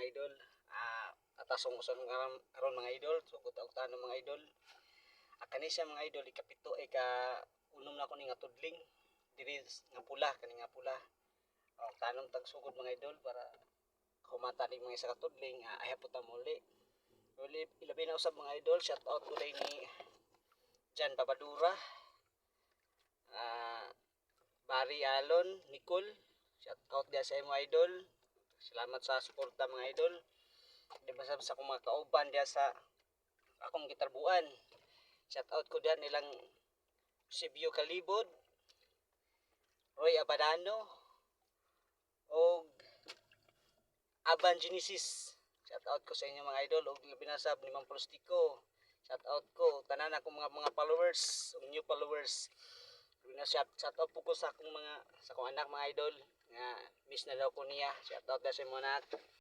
mga idol. Atasong usan karon mga idol. Sugod og tanong mga idol. Kani siya mga idol ikapito ay ka unom na ko ni nga tudling. Diri nga pula kani nga pula. Tanong tag sugod mga idol para kumata ni mga isa ka tudling. Ay hapot ta muli. Uli ilabi na usab mga idol. Shout out ko ni Jan Babadura. Barry Alon, Nicole. Shout out dia sa imo idol. Salamat sa suporta mga idol. Di ba sa akong mga kauban dia sa akong gitarbuan. Shout out ko diyan nilang Sibio Kalibod, Roy Abadano, o Aban Genesis. Shout out ko sa inyo mga idol. Og labi na sab ni Mang Prustico. Shout out ko tanan akong mga followers, new followers. Shout out po ko sa akong mga sa akong anak mga idol nga miss na daw ko niya. Shout out sa mo anak.